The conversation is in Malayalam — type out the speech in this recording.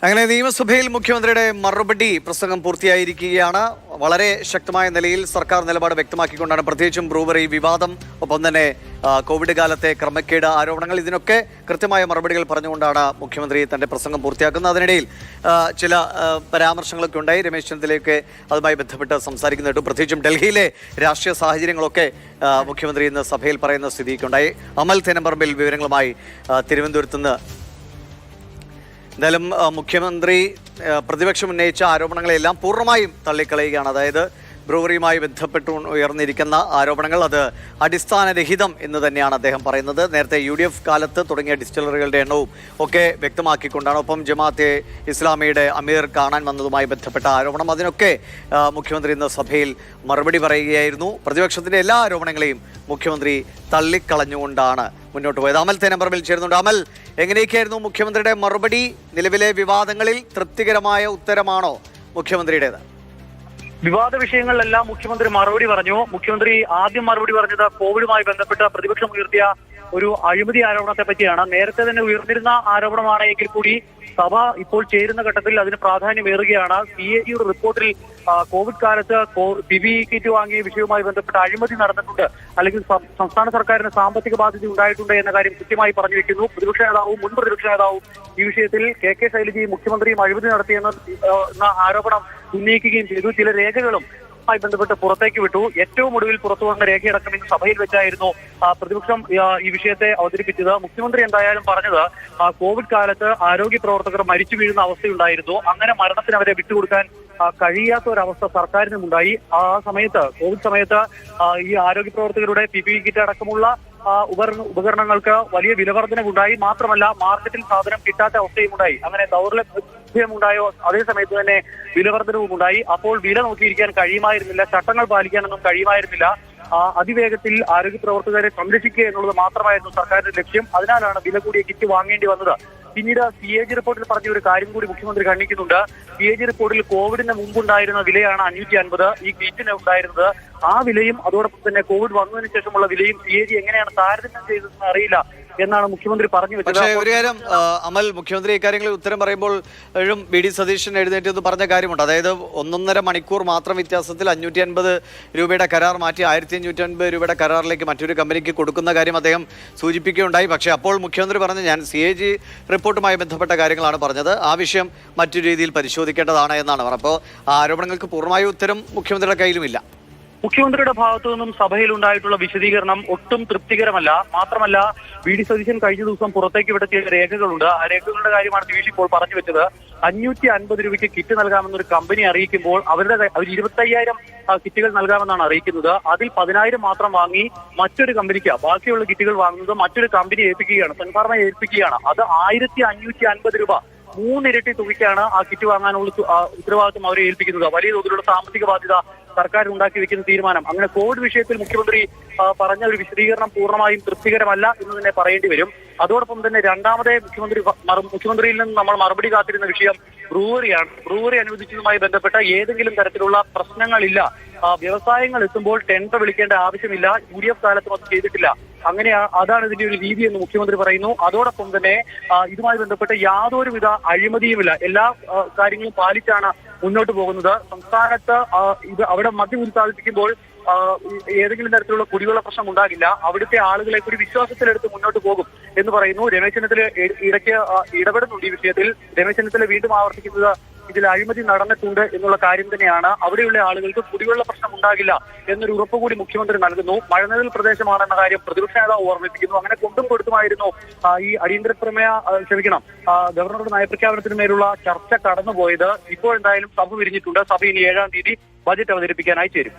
അങ്ങനെ നിയമസഭയിൽ മുഖ്യമന്ത്രിയുടെ മറുപടി പ്രസംഗം പൂർത്തിയായിരിക്കുകയാണ്. വളരെ ശക്തമായ നിലയിൽ സർക്കാർ നിലപാട് വ്യക്തമാക്കിക്കൊണ്ടാണ്, പ്രത്യേകിച്ചും ബ്രൂവറി വിവാദം, ഒപ്പം തന്നെ കോവിഡ് കാലത്തെ ക്രമക്കേട് ആരോപണങ്ങൾ, ഇതിനൊക്കെ കൃത്യമായ മറുപടികൾ പറഞ്ഞുകൊണ്ടാണ് മുഖ്യമന്ത്രി തന്റെ പ്രസംഗം പൂർത്തിയാക്കുന്നത്. അതിനിടയിൽ ചില പരാമർശങ്ങളൊക്കെ ഉണ്ടായി. രമേശ് ചെന്നിത്തലയൊക്കെ അതുമായി ബന്ധപ്പെട്ട് സംസാരിക്കുന്ന കേട്ടു. പ്രത്യേകിച്ചും ഡൽഹിയിലെ രാഷ്ട്രീയ സാഹചര്യങ്ങളൊക്കെ മുഖ്യമന്ത്രി ഇന്ന് സഭയിൽ പറയുന്ന സ്ഥിതിയൊക്കെയുണ്ടായി. അമൽ തേനമ്പറമ്പിൽ വിവരങ്ങളുമായി തിരുവനന്തപുരത്ത് നിന്ന്. എന്തായാലും മുഖ്യമന്ത്രി പ്രതിപക്ഷം ഉന്നയിച്ച ആരോപണങ്ങളെല്ലാം പൂർണ്ണമായും തള്ളിക്കളയുകയാണ്. അതായത് ബ്രൂവറിയുമായി ബന്ധപ്പെട്ട് ഉയർന്നിരിക്കുന്ന ആരോപണങ്ങൾ അത് അടിസ്ഥാനരഹിതം എന്ന് തന്നെയാണ് അദ്ദേഹം പറയുന്നത്. നേരത്തെ UDF കാലത്ത് തുടങ്ങിയ ഡിസ്റ്റിലറികളുടെ എണ്ണവും ഒക്കെ വ്യക്തമാക്കിക്കൊണ്ടാണ്. ഒപ്പം ജമാഅത്തെ ഇസ്ലാമിയുടെ അമീർ കാണാൻ വന്നതുമായി ബന്ധപ്പെട്ട ആരോപണം, അതിനൊക്കെ മുഖ്യമന്ത്രി ഇന്ന് സഭയിൽ മറുപടി പറയുകയായിരുന്നു. പ്രതിപക്ഷത്തിന്റെ എല്ലാ ആരോപണങ്ങളെയും മുഖ്യമന്ത്രി തള്ളിക്കളഞ്ഞുകൊണ്ടാണ് മുന്നോട്ട് പോയത്. അമൽ തേനമ്പറമ്പിൽ ചേരുന്നുണ്ട്. അമൽ, എങ്ങനെയൊക്കെയായിരുന്നു മുഖ്യമന്ത്രിയുടെ മറുപടി? നിലവിലെ വിവാദങ്ങളിൽ തൃപ്തികരമായ ഉത്തരമാണോ മുഖ്യമന്ത്രിയുടേത്? വിവാദ വിഷയങ്ങളിലെല്ലാം മുഖ്യമന്ത്രി മറുപടി പറഞ്ഞു. മുഖ്യമന്ത്രി ആദ്യം മറുപടി പറഞ്ഞത് കോവിഡുമായി ബന്ധപ്പെട്ട പ്രതിപക്ഷം ഉയർത്തിയ ഒരു അഴിമതി ആരോപണത്തെ പറ്റിയാണ്. നേരത്തെ തന്നെ ഉയർന്നിരുന്ന ആരോപണമാണ് എങ്കിൽ കൂടി സഭ ഇപ്പോൾ ചേരുന്ന ഘട്ടത്തിൽ അതിന് പ്രാധാന്യമേറുകയാണ്. CAG റിപ്പോർട്ടിൽ കോവിഡ് കാലത്ത് PPE കിറ്റ് വാങ്ങിയ വിഷയവുമായി ബന്ധപ്പെട്ട അഴിമതി നടന്നിട്ടുണ്ട്, അല്ലെങ്കിൽ സംസ്ഥാന സർക്കാരിന് സാമ്പത്തിക ബാധ്യത ഉണ്ടായിട്ടുണ്ട് എന്ന കാര്യം കൃത്യമായി പറഞ്ഞു വെക്കുന്നു. പ്രതിപക്ഷ നേതാവും മുൻ പ്രതിപക്ഷ നേതാവും ഈ വിഷയത്തിൽ KK ശൈലജയും മുഖ്യമന്ത്രിയും അഴിമതി നടത്തിയെന്ന ആരോപണം ഉന്നയിക്കുകയും ചെയ്തു. ചില രേഖകളും ബന്ധപ്പെട്ട് പുറത്തേക്ക് വിട്ടു. ഏറ്റവും ഒടുവിൽ പുറത്തു വന്ന രേഖയടക്കം ഇന്ന് സഭയിൽ വെച്ചായിരുന്നു പ്രതിപക്ഷം ഈ വിഷയത്തെ അവതരിപ്പിച്ചത്. മുഖ്യമന്ത്രി എന്തായാലും പറഞ്ഞത് കോവിഡ് കാലത്ത് ആരോഗ്യ പ്രവർത്തകർ മരിച്ചു വീഴുന്ന അവസ്ഥയുണ്ടായിരുന്നു. അങ്ങനെ മരണത്തിന് അവരെ വിട്ടുകൊടുക്കാൻ കഴിയാത്ത ഒരവസ്ഥ സർക്കാരിനുമുണ്ടായി. ആ സമയത്ത് കോവിഡ് സമയത്ത് ഈ ആരോഗ്യ പ്രവർത്തകരുടെ PPE കിറ്റ് അടക്കമുള്ള ഉപകരണങ്ങൾക്ക് വലിയ വിലവർധനവുണ്ടായി. മാത്രമല്ല മാർക്കറ്റിൽ സാധനം കിട്ടാത്ത അവസ്ഥയും ഉണ്ടായി. അങ്ങനെ ദൗർലഭ്യമുണ്ടായോ അതേ സമയത്ത് തന്നെ വിലവർധനവും ഉണ്ടായി. അപ്പോൾ വില നോക്കിയിരിക്കാൻ കഴിയുമായിരുന്നില്ല, ചട്ടങ്ങൾ പാലിക്കാനൊന്നും കഴിയുമായിരുന്നില്ല. അതിവേഗത്തിൽ ആരോഗ്യ പ്രവർത്തകരെ സംരക്ഷിക്കുക എന്നുള്ളത് മാത്രമായിരുന്നു സർക്കാരിന്റെ ലക്ഷ്യം. അതിനാലാണ് വില കൂടിയ കിറ്റ് വാങ്ങേണ്ടി വന്നത്. പിന്നീട് CAG റിപ്പോർട്ടിൽ പറഞ്ഞ ഒരു കാര്യം കൂടി മുഖ്യമന്ത്രി ഖണ്ഡിക്കുന്നുണ്ട്. CAG റിപ്പോർട്ടിൽ കോവിഡിന് മുമ്പുണ്ടായിരുന്ന വിലയാണ് 550 ഈ കിറ്റിന് ഉണ്ടായിരുന്നത്. ആ വിലയും അതോടൊപ്പം തന്നെ കോവിഡ് വന്നതിന് ശേഷമുള്ള വിലയും CAG എങ്ങനെയാണ് താരതമ്യം ചെയ്തതെന്ന് അറിയില്ല എന്നാണ് മുഖ്യമന്ത്രി പറഞ്ഞു വെച്ചത്. പക്ഷേ ഒരു കാര്യം അമൽ, മുഖ്യമന്ത്രി ഇക്കാര്യങ്ങളിൽ ഉത്തരം പറയുമ്പോൾ BD സതീശൻ എഴുന്നേറ്റ് പറഞ്ഞ കാര്യമുണ്ട്. അതായത് 1.5 മണിക്കൂർ മാത്രം വ്യത്യാസത്തിൽ 550 രൂപയുടെ കരാർ മാറ്റി 1550 രൂപയുടെ കരാറിലേക്ക് മറ്റൊരു കമ്പനിക്ക് കൊടുക്കുന്ന കാര്യം അദ്ദേഹം സൂചിപ്പിക്കുകയുണ്ടായി. പക്ഷേ അപ്പോൾ മുഖ്യമന്ത്രി പറഞ്ഞു, ഞാൻ CAG റിപ്പോർട്ടുമായി ബന്ധപ്പെട്ട കാര്യങ്ങളാണ് പറഞ്ഞത്, ആ വിഷയം മറ്റു രീതിയിൽ പരിശോധിക്കേണ്ടതാണ് എന്നാണ് പറഞ്ഞത്. അപ്പോൾ ആ ആരോപണങ്ങൾക്ക് പൂർണ്ണമായ ഉത്തരം മുഖ്യമന്ത്രിയുടെ കയ്യിലുമില്ല. മുഖ്യമന്ത്രിയുടെ ഭാഗത്തു നിന്നും സഭയിൽ ഉണ്ടായിട്ടുള്ള വിശദീകരണം ഒട്ടും തൃപ്തികരമല്ല. മാത്രമല്ല BD സതീശൻ കഴിഞ്ഞ ദിവസം പുറത്തേക്ക് വിട്ട ചില രേഖകളുണ്ട്. ആ രേഖകളുടെ കാര്യമാണ് ദിവിഷ് ഇപ്പോൾ പറഞ്ഞു വെച്ചത്. 550 രൂപയ്ക്ക് കിറ്റ് നൽകാമെന്നൊരു കമ്പനി അറിയിക്കുമ്പോൾ അവർ 25,000 കിറ്റുകൾ നൽകാമെന്നാണ് അറിയിക്കുന്നത്. അതിൽ 10,000 മാത്രം വാങ്ങി മറ്റൊരു കമ്പനിക്ക് ബാക്കിയുള്ള കിറ്റുകൾ വാങ്ങുന്നത് മറ്റൊരു കമ്പനി ഏൽപ്പിക്കുകയാണ്, സൺഫാർമയെ ഏൽപ്പിക്കുകയാണ്. അത് 1,550 രൂപ, 3 ഇരട്ടി തുകയ്ക്കാണ് ആ കിറ്റ് വാങ്ങാനുള്ള ഉത്തരവാദിത്വം അവരെ ഏൽപ്പിക്കുന്നത്. വലിയ തോതിലുള്ള സാമ്പത്തിക ബാധ്യത സർക്കാർ ഉണ്ടാക്കി വെക്കുന്ന തീരുമാനം. അങ്ങനെ കോവിഡ് വിഷയത്തിൽ മുഖ്യമന്ത്രി പറഞ്ഞ ഒരു വിശദീകരണം പൂർണ്ണമായും തൃപ്തികരമല്ല എന്ന് തന്നെ പറയേണ്ടി വരും. അതോടൊപ്പം തന്നെ രണ്ടാമത്തെ മുഖ്യമന്ത്രിയിൽ നിന്ന് നമ്മൾ മറുപടി കാത്തിരുന്ന വിഷയം ബ്രൂവറിയാണ്. ബ്രൂവറി അനുവദിച്ചതുമായി ബന്ധപ്പെട്ട ഏതെങ്കിലും തരത്തിലുള്ള പ്രശ്നങ്ങളില്ല. വ്യവസായങ്ങൾ എത്തുമ്പോൾ ടെൻഡർ വിളിക്കേണ്ട ആവശ്യമില്ല. UDF കാലത്തും അത് ചെയ്തിട്ടില്ല. അങ്ങനെ അതാണ് ഇതിന്റെ ഒരു രീതി എന്ന് മുഖ്യമന്ത്രി പറയുന്നു. അതോടൊപ്പം തന്നെ ഇതുമായി ബന്ധപ്പെട്ട് യാതൊരുവിധ അഴിമതിയുമില്ല, എല്ലാ കാര്യങ്ങളും പാലിച്ചാണ് മുന്നോട്ട് പോകുന്നത്. സംസ്ഥാനത്ത് അവിടെ മദ്യം ഉത്പാദിപ്പിക്കുമ്പോൾ ഏതെങ്കിലും തരത്തിലുള്ള കുടിവെള്ള പ്രശ്നം ഉണ്ടാകില്ല. അവിടുത്തെ ആളുകളെ കൂടി വിശ്വാസത്തിലെടുത്ത് മുന്നോട്ട് പോകും എന്ന് പറയുന്നു. രമേശ് ചെന്നിത്തല ഇടയ്ക്ക് ഇടപെടുന്നുണ്ട് ഈ വിഷയത്തിൽ. രമേശ് ചെന്നിത്തല വീണ്ടും ആവർത്തിക്കുന്നത് ഇതിൽ അഴിമതി നടന്നിട്ടുണ്ട് എന്നുള്ള കാര്യം തന്നെയാണ്. അവിടെയുള്ള ആളുകൾക്ക് കുടിവെള്ള പ്രശ്നം ഉണ്ടാകില്ല എന്നൊരു ഉറപ്പ് കൂടി മുഖ്യമന്ത്രി നൽകുന്നു. മഴനിഴൽ പ്രദേശമാണെന്ന കാര്യം പ്രതിപക്ഷ നേതാവ് ഓർമ്മിപ്പിക്കുന്നു. അങ്ങനെ കൊണ്ടും കൊടുത്തുമായിരുന്നു ഈ അടിയന്തര ഗവർണറുടെ നയപ്രഖ്യാപനത്തിന് മേലുള്ള ചർച്ച കടന്നുപോയത്. ഇപ്പോൾ എന്തായാലും സഭ വിരിഞ്ഞിട്ടുണ്ട്. സഭ ഇനി 7-ാം തീയതി ബജറ്റ് അവതരിപ്പിക്കാനായി ചേരും.